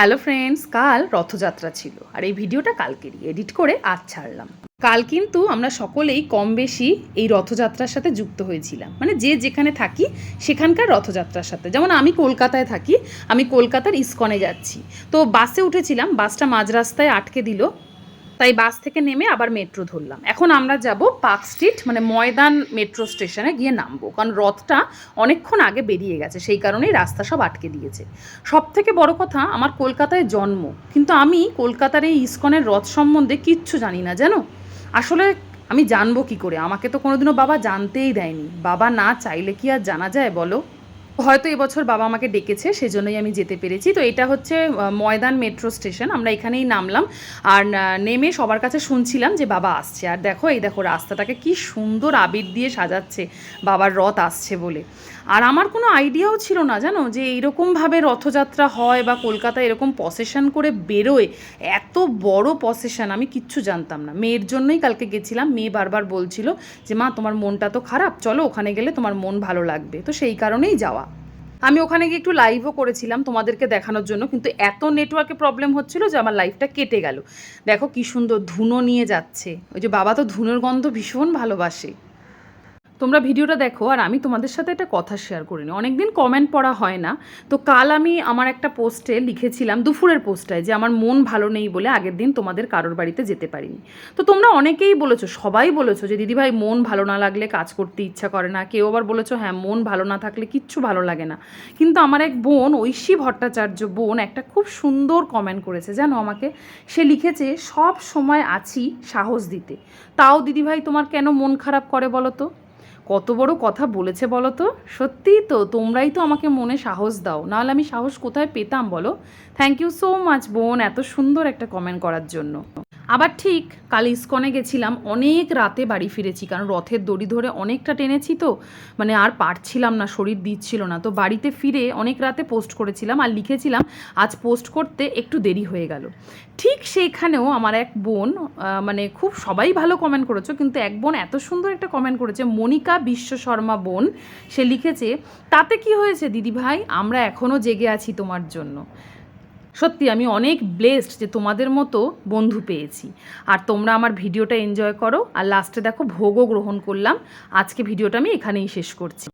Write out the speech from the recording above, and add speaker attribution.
Speaker 1: Hello friends, কাল রথযাত্রা ছিল আর এই ভিডিওটা কালকেরই এডিট করে আজ ছাড়লাম। কাল কিন্তু আমরা সকলেই কম বেশি এই রথযাত্রার সাথে যুক্ত হয়েছিলাম, মানে যে যেখানে থাকি সেখানকার রথযাত্রার সাথে। যেমন আমি কলকাতায় থাকি, আমি কলকাতার ইস্কনে যাচ্ছি, তো বাসে উঠেছিলাম, বাসটা মাঝ রাস্তায় আটকে দিল, তাই বাস থেকে নেমে আবার মেট্রো ধরলাম। এখন আমরা যাব পার্ক স্ট্রিট, মানে ময়দান মেট্রো স্টেশনে গিয়ে নামবো, কারণ রথটা অনেকক্ষণ আগে বেরিয়ে গেছে, সেই কারণেই রাস্তা সব আটকে দিয়েছে। সব থেকে বড় কথা, আমার কলকাতায় জন্ম, কিন্তু আমি কলকাতার এই ইস্কনের রথ সম্বন্ধে কিচ্ছু জানি না জানো। আসলে আমি জানবো কি করে? আমাকে তো কোনোদিনও বাবা জানতেই দেয়নি। বাবা না চাইলে কি আর জানা যায় বলো? হয়তো এবছর বাবা আমাকে ডেকেছে, সেজন্যই আমি যেতে পেরেছি। তো এটা হচ্ছে ময়দান মেট্রো স্টেশন, আমরা এখানেই নামলাম। আর নেমে সবার কাছে শুনছিলাম যে বাবা আসছে। আর দেখো, এই দেখো রাস্তাটাকে কি সুন্দর আবির দিয়ে সাজাচ্ছে বাবার রথ আসছে বলে। আর আমার কোনো আইডিয়াও ছিল না জানো, যে এইরকমভাবে রথযাত্রা হয় বা কলকাতা এরকম প্রসেশন করে বেরোয়। এত বড় প্রসেশন আমি কিচ্ছু জানতাম না। মেয়ের জন্যই কালকে গেছিলাম। মেয়ে বারবার বলছিল যে মা, তোমার মনটা তো খারাপ, চলো ওখানে গেলে তোমার মন ভালো লাগবে, তো সেই কারণেই যাওয়া। আমি ওখানে গিয়ে একটু লাইভও করেছিলাম তোমাদেরকে দেখানোর জন্য, কিন্তু এত নেটওয়ার্কে প্রবলেম হচ্ছিল যে আমার লাইভটা কেটে গেল। দেখো কি সুন্দর ধুনো নিয়ে যাচ্ছে, ওই যে বাবা তো ধুনোর গন্ধ ভীষণ ভালোবাসে। তোমরা ভিডিওটা দেখো, আর আমি তোমাদের সাথে একটা কথা শেয়ার করে নিই। অনেকদিন কমেন্ট পড়া হয় না, তো কাল আমি আমার একটা পোস্টে লিখেছিলাম, দুপুরের পোস্টটায়, যে আমার মন ভালো নেই বলে আগের দিন তোমাদের কারোর বাড়িতে যেতে পারিনি। তো তোমরা অনেকেই বলেছো, সবাই বলেছো যে দিদিভাই মন ভালো না লাগলে কাজ করতে ইচ্ছা করে না। কেউ আবার বলেছো হ্যাঁ, মন ভালো না থাকলে কিচ্ছু ভালো লাগে না। কিন্তু আমার এক বোন, ঐশী ভট্টাচার্য বোন, একটা খুব সুন্দর কমেন্ট করেছে জানো আমাকে। সে লিখেছে, সব সময় আছি সাহস দিতে, তাও দিদিভাই তোমার কেন মন খারাপ করে বলো তো। কত বড় কথা বলেছে বলো তো। সত্যিই তো, তোমরাই তো আমাকে মনে সাহস দাও, নাহলে আমি সাহস কোথায় পেতাম বলো। থ্যাংক ইউ সো মাচ বোন, এত সুন্দর একটা কমেন্ট করার জন্য। আবার ঠিক কাল ইস্কনে গেছিলাম, অনেক রাতে বাড়ি ফিরেছি, কারণ রথের দড়ি ধরে অনেকটা টেনেছি, তো মানে আর পারছিলাম না, শরীর দিচ্ছিল না। তো বাড়িতে ফিরে অনেক রাতে পোস্ট করেছিলাম আর লিখেছিলাম আজ পোস্ট করতে একটু দেরি হয়ে গেল। ঠিক সেইখানেও আমার এক বোন, মানে খুব সবাই ভালো কমেন্ট করেছো, কিন্তু এক বোন এত সুন্দর একটা কমেন্ট করেছে, মনিকা বিশ্ব শর্মা বোন। সে লিখেছে, তাতে কি হয়েছে দিদিভাই, আমরা এখনও জেগে আছি তোমার জন্য। সত্যি আমি অনেক ব্লেসড যে তোমাদের মতো বন্ধু পেয়েছি। আর তোমরা আমার ভিডিওটা এনজয় করো, আর লাস্টে দেখো ভোগও গ্রহণ করলাম। আজকে ভিডিওটা আমি এখানেই শেষ করছি।